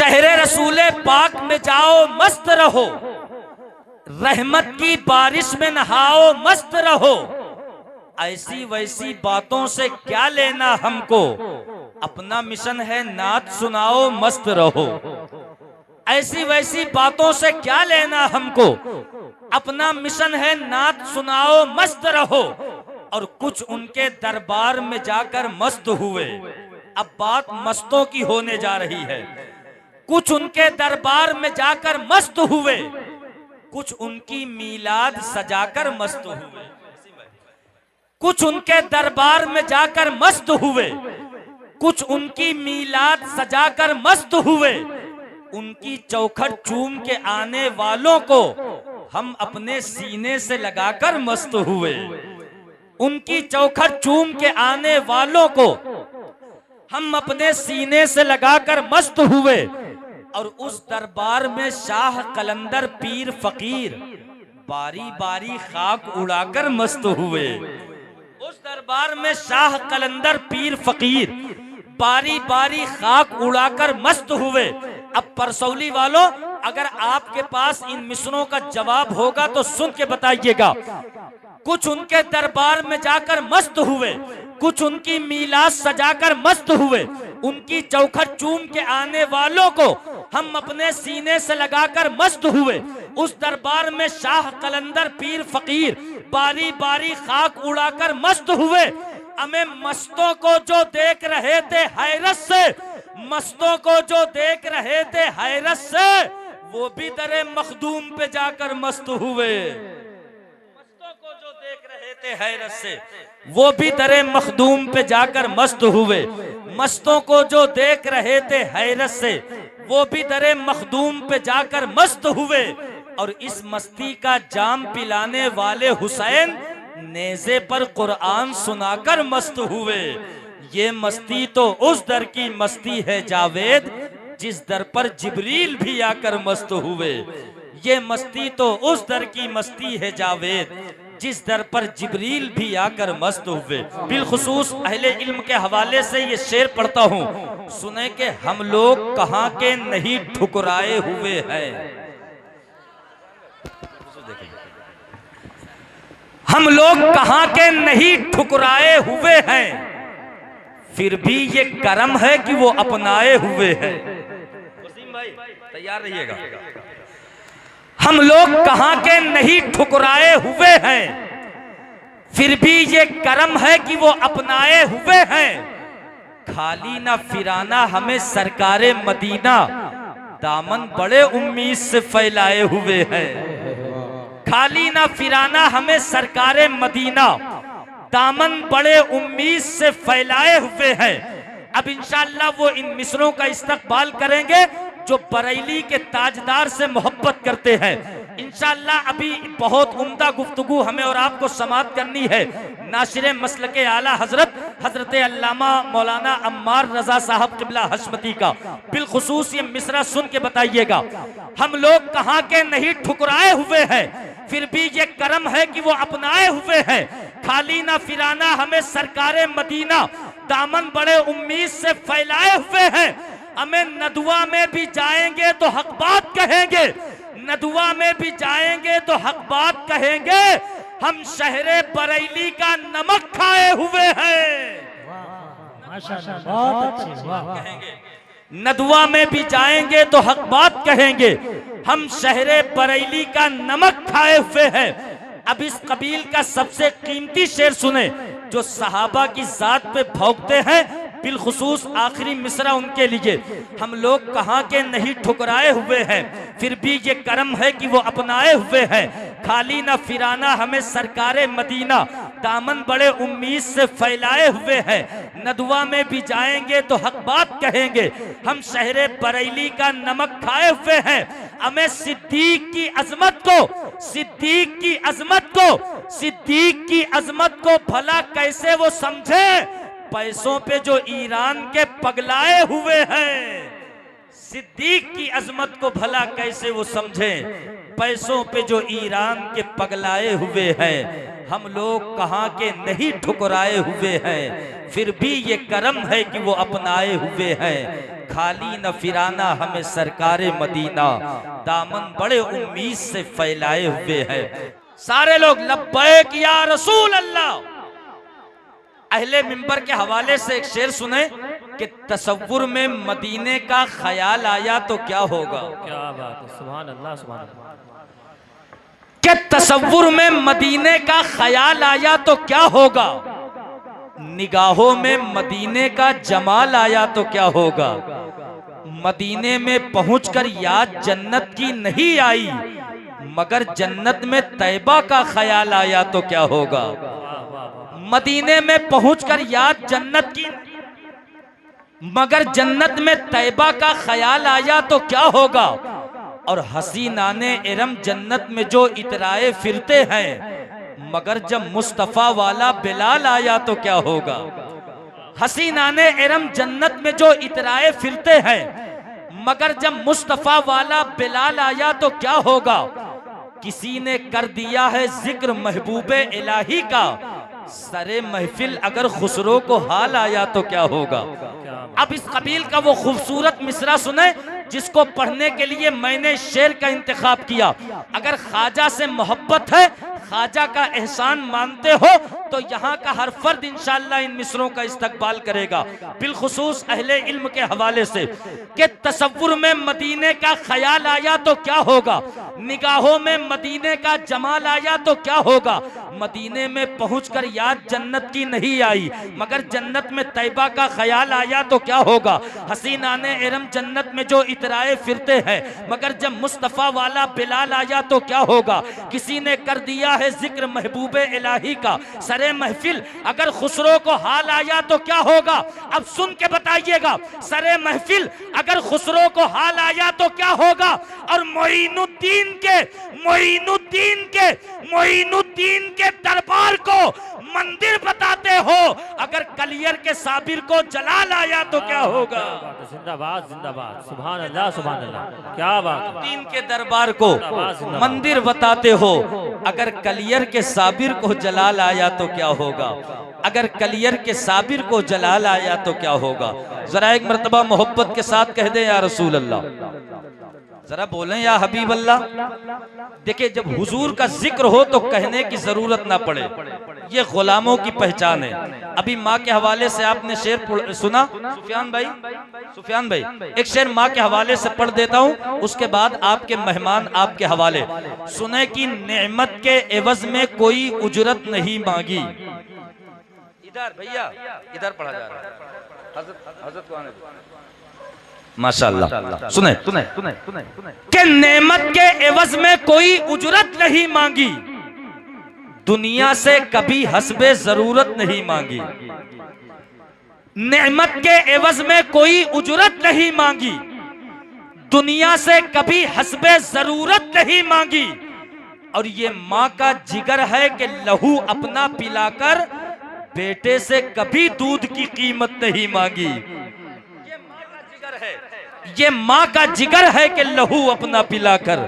शहरे रसूले पाक में जाओ मस्त रहो, रहमत की बारिश में नहाओ मस्त रहो। ऐसी वैसी बातों से क्या लेना हमको, अपना मिशन है नात सुनाओ मस्त रहो। ऐसी वैसी बातों से क्या लेना हमको, अपना मिशन है नात सुनाओ मस्त रहो। और कुछ उनके दरबार में जाकर मस्त हुए, अब बात मस्तों की होने जा रही है। कुछ उनके दरबार में जाकर मस्त हुए, कुछ उनकी मीलाद सजाकर मस्त हुए। कुछ उनके दरबार में जाकर मस्त हुए, कुछ उनकी मीलाद सजाकर मस्त हुए। उनकी चौखट चूम के आने वालों को हम अपने सीने से लगाकर मस्त हुए। उनकी चौखट चूम के आने वालों को हम अपने सीने से लगाकर मस्त हुए। और उस दरबार में शाह कलंदर पीर फकीर बारी बारी खाक उड़ाकर मस्त हुए। उस दरबार में शाह कलंदर पीर फकीर बारी बारी खाक उड़ाकर मस्त हुए। अब परसौली वालों, अगर आपके पास इन मिसरों का जवाब होगा तो सुन के बताइएगा। कुछ उनके दरबार में जाकर मस्त हुए, कुछ उनकी मीलाद सजाकर मस्त हुए। उनकी चौखट चूम के आने वालों को हम अपने सीने से लगाकर मस्त हुए। उस दरबार में शाह कलंदर पीर फकीर बारी बारी खाक उड़ाकर मस्त हुए। हमें मस्तों को जो देख रहे थे हैरत से, मस्तों को जो देख रहे थे हैरत से, वो भी दरे मखदूम पे जाकर मस्त हुए। मस्तों को जो देख रहे थे हैरत से, वो भी दरे मखदूम पे जाकर मस्त हुए। मस्तों को जो देख रहे थे हैरत से, वो भी दरे मखदूम पे जाकर मस्त हुए। और इस मस्ती का जाम पिलाने वाले हुसैन नेज़े पर कुरान सुनाकर मस्त हुए। ये मस्ती तो उस दर की मस्ती है जावेद, जिस दर पर जिब्रील भी आकर मस्त हुए। ये मस्ती तो उस दर की मस्ती है जावेद, जिस दर पर जिब्रील भी आकर मस्त हुए। बिलखुसूस अहले इल्म के हवाले से ये शेर पढ़ता हूँ, सुने के हम लोग कहाँ के नहीं ठुकराए हुए हैं। हम लोग कहाँ के नहीं ठुकराए हुए हैं, फिर भी ये करम है कि वो अपनाए हुए हैं। वसीम भाई तैयार रहिएगा। हम लोग कहाँ के नहीं ठुकराए हुए हैं, फिर भी ये करम है कि वो अपनाए हुए हैं। खाली ना फिराना हमें सरकारे मदीना, दामन बड़े उम्मीद से फैलाए हुए हैं। खाली ना फिराना हमें सरकारे मदीना, दामन बड़े उम्मीद से फैलाए हुए हैं। अब इंशाअल्लाह वो इन मिसरों का इस्तकबाल करेंगे जो बरेली के ताजदार से मोहब्बत करते हैं। इंशाअल्लाह अभी बहुत उम्दा गुफ्तगू हमें और आपको समाअत करनी है। नाशिर मसलके आला हजरत हजरत अल्लामा मौलाना अम्मार रजा साहब किबला हशमती का बिलखुसूस ये मिसरा सुन के बताइएगा। हम लोग कहाँ के नहीं ठुकराए हुए हैं, फिर भी ये करम है कि वो अपनाए हुए हैं। खाली ना फिराना हमें सरकारे मदीना, दामन बड़े उम्मीद से फैलाए हुए हैं। हमें नदुआ में भी जाएंगे तो हक बात कहेंगे, नदुआ में भी जाएंगे तो हक बात कहेंगे। हम शहरे बरेली का नमक खाए हुए हैं। नदुआ में भी जाएंगे तो हक बात कहेंगे, हम शहरे बरेली का नमक खाए हुए हैं। अब इस कबील का सबसे कीमती शेर सुने जो सहाबा की जात पे भौंकते हैं, बिलखुसूस आखिरी मिसरा उनके लिए। हम लोग कहाँ के नहीं ठुकराए हुए हैं, फिर भी ये करम है कि वो अपनाए हुए हैं। खाली ना फिराना हमें सरकारे मदीना, दामन बड़े उम्मीद से फैलाए हुए हैं। नदुआ में भी जाएंगे तो हक बात कहेंगे, हम शहरे बरेली का नमक खाए हुए हैं। हमें सिद्दीक की अजमत को, सिद्दीक की अजमत को, सिद्दीक की अजमत को भला कैसे वो समझे, पैसों पे जो ईरान के पगलाए हुए हैं। सिद्दीक की अजमत को भला कैसे वो समझे, पैसों पे जो ईरान के पगलाए हुए हैं। हम लोग कहाँ के नहीं ठुकराए हुए हैं, फिर भी ये करम है कि वो अपनाए हुए हैं। खाली न फिराना हमें सरकारे मदीना, दामन बड़े उम्मीद से फैलाए हुए हैं। सारे लोग लब्बैक या रसूल अल्लाह। अहले मिंबर के हवाले से एक शेर सुने कि तसव्वुर में मदीने का ख्याल आया तो क्या होगा। क्या बात है, सुभान अल्लाह सुभान अल्लाह। कि तसव्वुर में मदीने का ख्याल आया तो क्या होगा, निगाहों में मदीने का जमाल आया तो क्या होगा। मदीने में पहुंचकर याद जन्नत की नहीं आई, मगर जन्नत में तैबा का ख्याल आया तो क्या होगा। मदीने में पहुंचकर याद जन्नत की, मगर जन्नत में तैबा का ख्याल आया तो क्या होगा। और हसीनाने इरम जन्नत में जो इतराए फिरते हैं, मगर जब मुस्तफा वाला बिलाल आया तो क्या होगा। हसीनाने इरम जन्नत में जो इतराए फिरते हैं, मगर जब मुस्तफा वाला बिलाल आया तो क्या होगा। किसी ने कर दिया है जिक्र महबूबे इलाही का, सरे महफिल अगर खुसरो को हाल आया तो क्या होगा। अब इस कबील का वो खूबसूरत मिसरा सुने जिसको पढ़ने के लिए मैंने शेर का इंतखाब किया। अगर ख्वाजा से मोहब्बत है, ख्वाजा का एहसान मानते हो, तो यहाँ का हर फर्द इंशाअल्लाह इन मिसरों का इस्तकबाल करेगा। बिलखुसूस अहले इल्म के हवाले से कि तसव्वुर में मदीने का ख्याल आया तो क्या होगा, निगाहों में मदीने का जमाल आया तो क्या होगा। मदीने में पहुंचकर याद जन्नत की नहीं आई, मगर जन्नत में तैबा का ख्याल आया तो क्या होगा। हसीनाने इरम जन्नत में जो इतराए फिरते हैं, मगर जब मुस्तफा वाला बिलाल आया तो क्या होगा। किसी ने कर दिया है जिक्र महबूबे इलाही का, सरे महफिल अगर खुसरो को हाल आया तो क्या होगा। अब सुन के बताइएगा, सरे महफिल अगर खुसरो को हाल आया तो क्या होगा। और मोइनुद्दीन के दरबार को मंदिर बताते हो, अगर कलियर के साबिर को जलाल आया तो क्या होगा। जिंदाबाद जिंदाबाद, सुभान अल्लाह सुभान अल्लाह, क्या बात। दीन के दरबार को मंदिर बताते हो, अगर कलियर के साबिर को जलाल आया तो क्या होगा। अगर कलियर के साबिर को जलाल आया तो क्या होगा। जरा एक मर्तबा मोहब्बत के साथ कह दे या रसूल अल्लाह, जरा बोलें या हबीब अल्लाह। देखिए, जब हुजूर का जिक्र हो तो कहने की जरूरत ना पड़े, ये गुलामों की पहचान है। अभी माँ के हवाले से आपने शेर सुना, सुफियान भाई एक शेर माँ के हवाले से पढ़ देता हूँ, उसके बाद आपके मेहमान आपके हवाले सुने कि नेमत के एवज में कोई उजरत नहीं मांगी। इधर भैया, इधर पढ़ा जा रहा है, हजरत को आने दो। माशाअल्लाह, सुने कि नेमत के एवज में कोई उजरत नहीं मांगी, दुनिया से कभी हस्बे जरूरत नहीं मांगी। नेमत के एवज में कोई उजरत नहीं मांगी, दुनिया से कभी हस्बे जरूरत नहीं मांगी। और ये माँ का जिगर है कि लहू अपना पिलाकर बेटे से कभी दूध की कीमत नहीं मांगी। ये माँ का जिगर है कि लहू अपना पिलाकर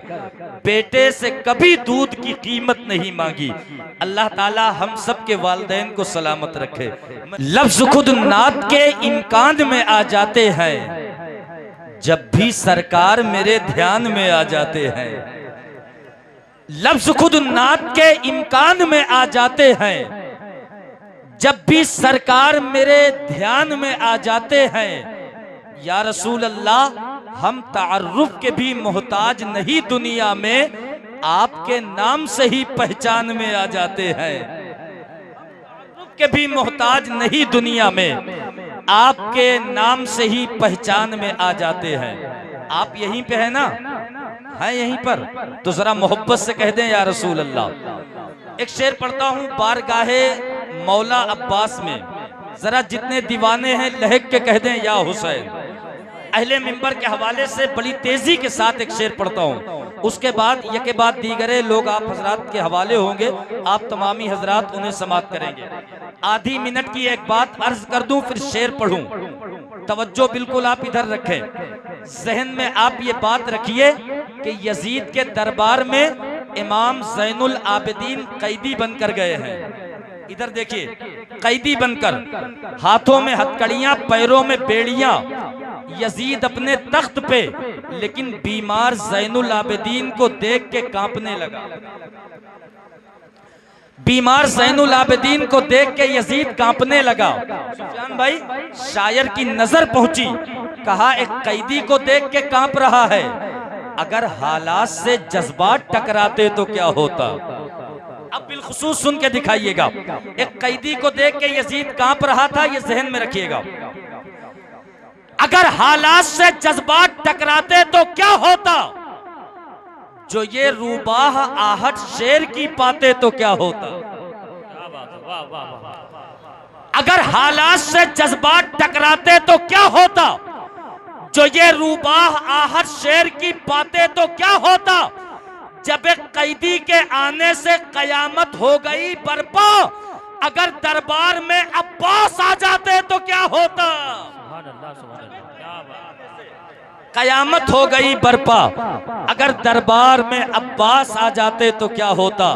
बेटे से कभी दूध की कीमत नहीं मांगी। अल्लाह ताला हम सब के वालिदैन को सलामत रखे। लफ्ज खुद नात के इम्कान में आ जाते हैं, जब भी सरकार मेरे ध्यान में आ जाते हैं। लफ्ज खुद नात के इम्कान में आ जाते हैं, जब भी सरकार मेरे ध्यान में आ जाते हैं। या रसूल अल्लाह, हम तारुफ के भी मोहताज नहीं दुनिया में, आपके नाम से ही पहचान में आ जाते हैं। तारुफ के भी मोहताज नहीं दुनिया में, आपके नाम से ही पहचान में आ जाते हैं। आप यहीं पे है ना, है यहीं पर, तो जरा मोहब्बत से कह दें या रसूल अल्लाह। एक शेर पढ़ता हूँ बारगाहे मौला अब्बास में, जरा जितने दीवाने हैं लहक के कह दें या हुसैन। अहले मिंबर के हवाले से बड़ी तेजी के साथ एक शेर पढ़ता हूँ, उसके बाद यके बाद दीगरे लोग आप हजरात के हवाले होंगे, आप तमामी हजरात उन्हें समाप्त करेंगे। आधी मिनट की एक बात अर्ज कर दूं, फिर शेर पढ़ूं। तवज्जो बिल्कुल आप इधर रखें, जहन में आप ये बात रखिए कि यजीद के दरबार में इमाम ज़ैनुल आबिदीन कैदी बनकर गए हैं। इधर देखिए, कैदी बनकर, हाथों में हथकड़ियां, पैरों में बेड़ियां, यजीद अपने तख्त पे, लेकिन बीमार ज़ैनुल आबिदीन को देख के कांपने लगा। बीमार ज़ैनुल आबिदीन को देख के यजीद कांपने लगा। सुफियान भाई, शायर की नजर पहुंची, कहा एक कैदी को देख के कांप रहा है, अगर हालात से जज्बात टकराते तो क्या होता। अब बिलखुसूस सुन के दिखाइएगा, एक कैदी को देख के यजीद कांप रहा था, ये जहन में रखिएगा। अगर हालात से जज्बात टकराते तो क्या होता, जो ये रूबाह आहट शेर की पाते तो क्या होता। अगर हालात से जज्बात टकराते तो क्या होता, जो ये रूबाह आहट शेर की पाते तो क्या होता। जब एक कैदी के आने से कयामत हो गई बर्पा, अगर दरबार में अब्बास आ जाते तो क्या होता। कयामत हो गई बर्पा, अगर दरबार में अब्बास आ जाते तो क्या होता।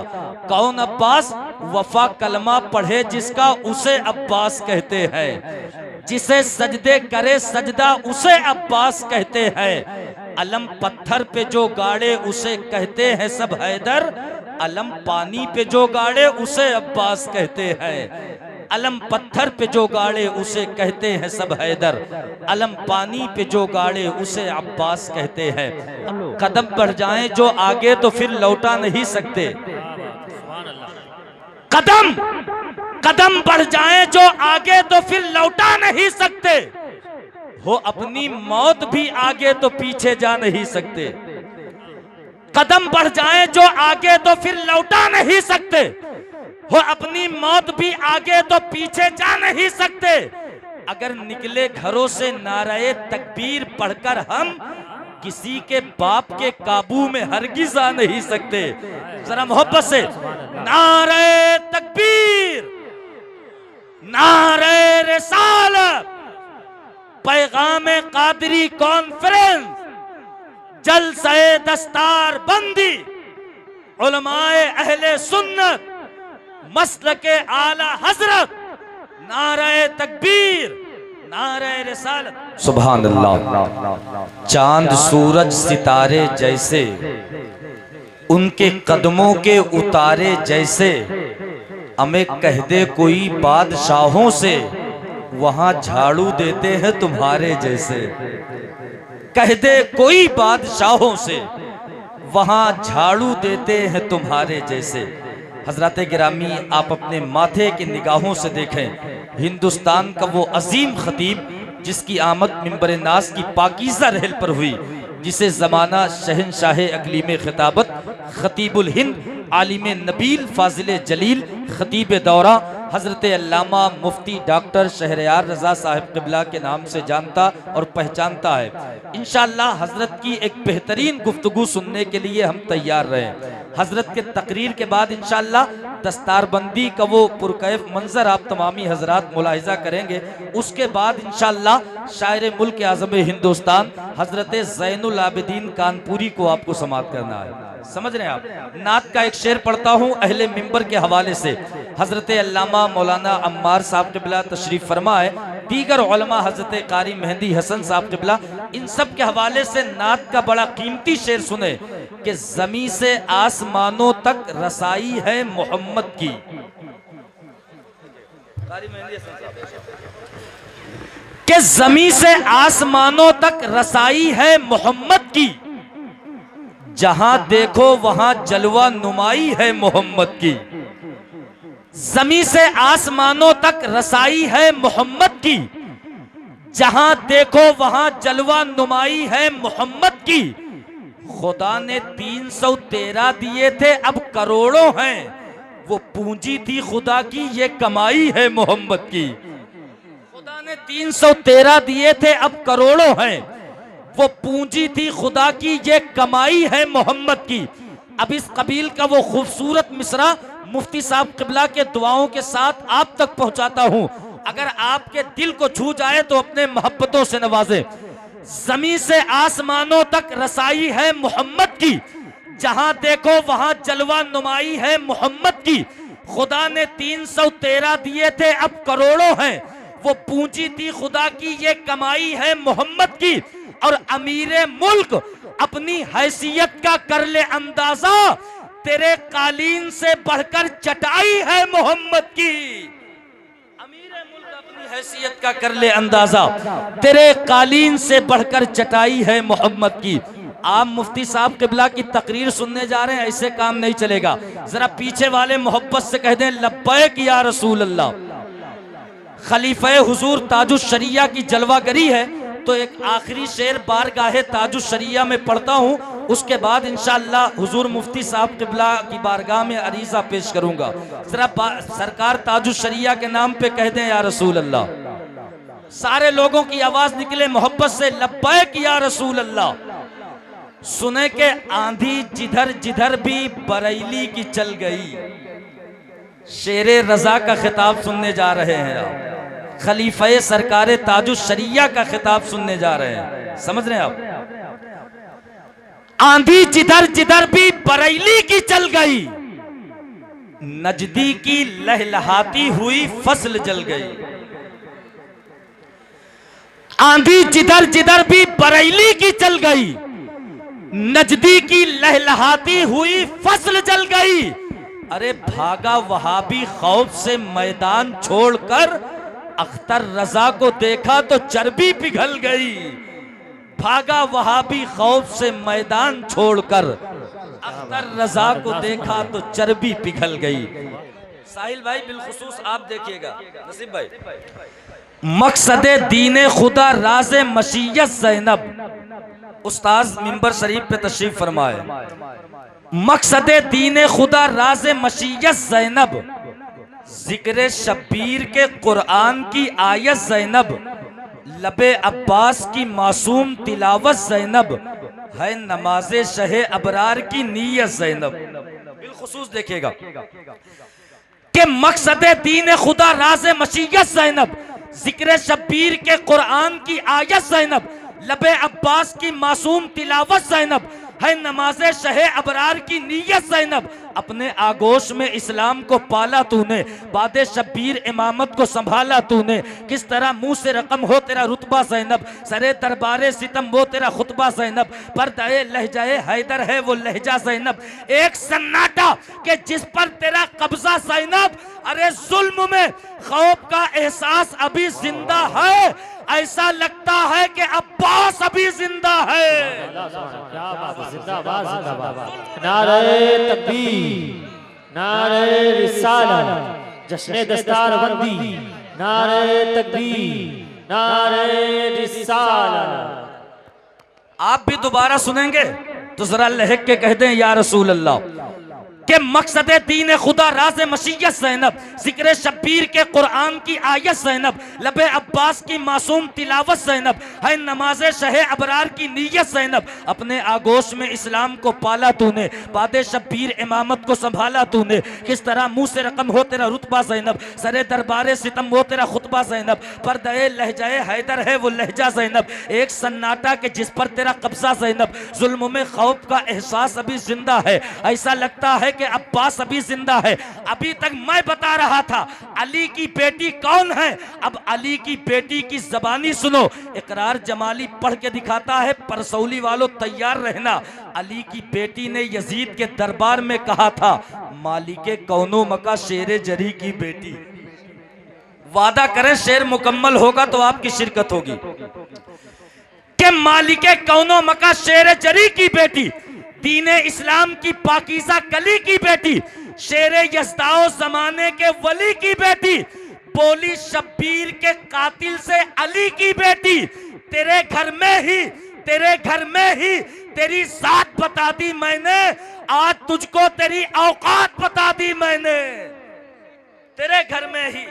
कौन अब्बास, वफा कलमा पढ़े जिसका उसे अब्बास कहते हैं, जिसे सजदे करे सजदा उसे अब्बास कहते हैं। अलम पत्थर पे जो गाड़े उसे कहते हैं सब हैदर, अलम पानी पे जो गाड़े उसे अब्बास कहते हैं। अलम पत्थर पे जो गाड़े उसे कहते हैं सब हैदर, अलम पानी पे जो गाड़े उसे अब्बास कहते हैं। कदम बढ़ जाएं जो आगे तो फिर लौटा नहीं सकते। कदम कदम बढ़ जाएं जो आगे तो फिर लौटा नहीं सकते। हो अपनी मौत भी आगे तो पीछे जा नहीं सकते। कदम बढ़ जाएं जो आगे तो फिर लौटा नहीं सकते। हो अपनी मौत भी आगे तो पीछे जा नहीं सकते। अगर निकले घरों से नारे तकबीर पढ़कर हम किसी के बाप के काबू में हरगिज आ नहीं सकते। जरा मोहब्बत से नारे तकबीर, नारे रिसालत, पैगामे कादरी कॉन्फ्रेंस, जलसे दस्तार बंदी, उलमाए अहले सुन्नत, मसलके आला हजरत, नारे तकबीर, नारे रिसालत। सुभान अल्लाह। चांद सूरज सितारे जैसे, उनके कदमों के उतारे जैसे, हमें कह दे कोई बादशाहों से, वहां झाड़ू देते हैं तुम्हारे जैसे। कह दे कोई बादशाहों से, वहां झाड़ू देते हैं तुम्हारे जैसे। हजरत गिरामी, आप अपने माथे की निगाहों से देखें, हिंदुस्तान का वो अजीम खतीब जिसकी आमद मिंबर नास की पाकीज़ा रहल पर हुई, जिसे ज़माना शहनशाह अकलीम खिताबत, खतीबुल हिंद, आलिम नबील, फाजिल जलील, खतीब दौरा हज़रत अल्लामा मुफ्ती डॉक्टर शहरयार रज़ा साहिब क़िबला के नाम से जानता और पहचानता है। इंशाअल्लाह हज़रत की एक बेहतरीन गुफ्तगू सुनने के लिए हम तैयार रहें। हज़रत के तकरीर के बाद इंशाअल्लाह दस्तारबंदी का वो पुरकैफ मंजर आप तमामी हजरात मुलाहिजा करेंगे। उसके बाद इंशाअल्लाह शायर मुल्क आज़म हिंदुस्तान हज़रत ज़ैनुल आबिदीन कानपुरी को आपको समाअत करना है। समझ रहे हैं आप। नात का एक शेर पढ़ता हूँ अहले मिंबर के हवाले से। हज़रत अल्लामा मौलाना अम्मार साहब क़िबला तशरीफ़ फरमा है, दीगर उलमा हज़रत कारी मेहंदी हसन साहब क़िबला, इन सब के हवाले से नात का बड़ा कीमती शेर सुने कि ज़मीं से आसमानों तक रसाई है मोहम्मद की। कि ज़मीं से आसमानों तक रसाई है मोहम्मद की, जहां देखो वहां जलवा नुमाई है मोहम्मद की। ज़मीं से आसमानों तक रसाई है मोहम्मद की, जहां देखो वहां जलवा नुमाई है मोहम्मद की। खुदा ने 313 दिए थे अब करोड़ों हैं, वो पूंजी थी खुदा की ये कमाई है मोहम्मद की। खुदा ने 313 दिए थे अब करोड़ों हैं, वो पूंजी थी खुदा की ये कमाई है मोहम्मद की। अब इस कबील का वो खूबसूरत मिसरा मुफ्ती साहब क़िबला के दुआओं के साथ आप तक पहुंचाता हूं। अगर आपके दिल को छू जाए तो अपने मोहब्बतों से नवाजे। ज़मीं से आसमानों तक रसाई है मोहम्मद की, जहां देखो वहां जलवा नुमाई है मोहम्मद की। खुदा ने 313 दिए थे, अब करोड़ों हैं। वो पूंजी थी खुदा की, ये कमाई है मोहम्मद की। और अमीरे मुल्क अपनी हैसियत का कर ले अंदाजा, तेरे कालीन से बढ़कर चटाई है मोहम्मद की। अमीरे मुल्क अपनी हैसियत का कर ले अंदाजा, तेरे कालीन से बढ़कर चटाई है मोहम्मद की। आप मुफ्ती साहब किबला की तकरीर सुनने जा रहे हैं, ऐसे काम नहीं चलेगा। जरा पीछे वाले मोहब्बत से कह दें लब्बैक या रसूल अल्लाह। खलीफे हुजूर ताजुश शरिया की जलवागरी है, तो एक आखिरी शेर बारगाहे ताजुश शरिया में पढ़ता हूँ, उसके बाद इंशाअल्लाह हुजूर मुफ्ती साहब किबला की बारगाह में अरीजा पेश करूंगा। जरा सरकार ताजुश शरिया के नाम पे कह दें या रसूल अल्लाह। सारे लोगों की आवाज निकले मोहब्बत से, लब्बैक या रसूल अल्लाह। सुने के आंधी जिधर जिधर भी बरेली की चल गई। शेरे रजा का खिताब सुनने जा रहे हैं आप, खलीफे सरकारे ताजुश शरिया का खिताब सुनने जा रहे हैं, समझ रहे हैं आप। आंधी जिधर जिधर भी बरेली की चल गई, नजदी की लहलहाती हुई फसल जल गई। आंधी जिधर जिधर भी बरेली की चल गई, नजदी की लहलहाती हुई फसल जल गई। अरे भागा वहाबी खौफ से मैदान छोड़कर, अख्तर रजा को देखा तो चर्बी पिघल गई। भागा वहाबी खौफ से मैदान छोड़कर, अख्तर रजा को देखा तो चर्बी पिघल गई। साहिल भाई बिलखुसूस आप देखिएगा, नसीब भाई। मकसदे दीने खुदा राज़े मशीयत ज़ैनब, उस्ताद मिंबर शरीफ पे तशरीफ फरमाए। मकसदे दीने खुदा राज़े मशीयत ज़ैनब, जिक्र शब्बीर के कुरान की आयत ज़ैनब, लबे अब्बास की मासूम तिलावत ज़ैनब, है नमाज़े शहे अबरार की नीयत ज़ैनब। बिलखुसूस देखिएगा कि मकसदे दीने खुदा राज़े मशीयत ज़ैनब, जिक्र शब्बीर के कुरान की आयत ज़ैनब, लबे अब्बास की मासूम तिलावत ज़ैनब, है नमाज़े शहे अबरार की नीयत ज़ैनब। अपने आगोश में इस्लाम को पाला तूने, बादे शब्बीर इमामत को संभाला तूने। किस तरह मुंह से रकम हो तेरा रुतबा ज़ैनब, सरे दरबारे सितम वो तेरा खुतबा ज़ैनब। पर्दाए लहजाए हैदर है वो लहजा ज़ैनब, एक सन्नाटा के जिस पर तेरा कब्जा ज़ैनब। अरे जुल्म में खौफ का एहसास अभी जिंदा है, ऐसा लगता है कि अब्बास अभी जिंदा है। क्या बात है, जिंदाबाद जिंदाबाद। नारे तकबीर, नारे रिसालत, जश्न दस्तारबंदी, नारे तकबीर, नारे रिसालत। आप भी दोबारा सुनेंगे तो जरा लहक के कह दें या रसूल अल्लाह। के मकसद दीन खुदा राज़े मशीयत ज़ैनब, जिक्र शब्बीर के कुरान की आयत ज़ैनब, लबे अब्बास की मासूम तिलावत ज़ैनब, है नमाज़े शहे अबरार की नीयत ज़ैनब। अपने आगोश में इस्लाम को पाला तूने, बादे शब्बीर इमामत को संभाला तूने। किस तरह मुंह से रकम हो तेरा रुतबा ज़ैनब, सरे दरबारे सितम वो तेरा खुतबा ज़ैनब। पर्दाए लहजाए हैदर है वो लहजा ज़ैनब, एक सन्नाटा के जिस पर तेरा कब्जा ज़ैनब। जुल्म में खौफ का एहसास अभी जिंदा है, ऐसा लगता है कि अब्बास अभी जिंदा है। अभी तक मैं बता रहा था अली की बेटी कौन है, अब अली की बेटी की जबानी सुनो। इकरार जमाली पढ़ के दिखाता है, परसौली वालों तैयार रहना। अली की बेटी ने यजीद के दरबार में कहा था, मालिके कौनो मका शेरे जरी की बेटी। वादा करें शेर मुकम्मल होगा तो आपकी शिरकत होगी। कि मालिके कौनो मका शेरे जरी की बेटी, दीने इस्लाम की पाकीज़ा कली की बेटी, शेरे यज़दाओ ज़माने के वली की बेटी, बोली शब्बीर के कातिल से अली की बेटी। तेरे घर में ही तेरी ज़ात बता दी मैंने, आज तुझको तेरी औकात बता दी मैंने। तेरे घर में ही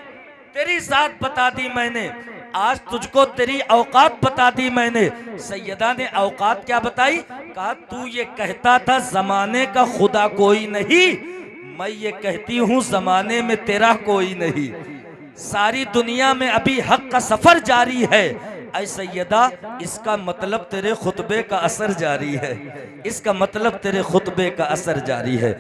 तेरी ज़ात बता दी मैंने, आज तुझको तेरी औकात बता दी मैंने। सैयदा ने औकात क्या बताई? कहा तू ये कहता था जमाने का खुदा कोई नहीं, मैं ये कहती हूँ जमाने में तेरा कोई नहीं। सारी दुनिया में अभी हक का सफर जारी है, ऐ सैयदा, इसका मतलब तेरे खुतबे का असर जारी है, इसका मतलब तेरे खुतबे का असर जारी है।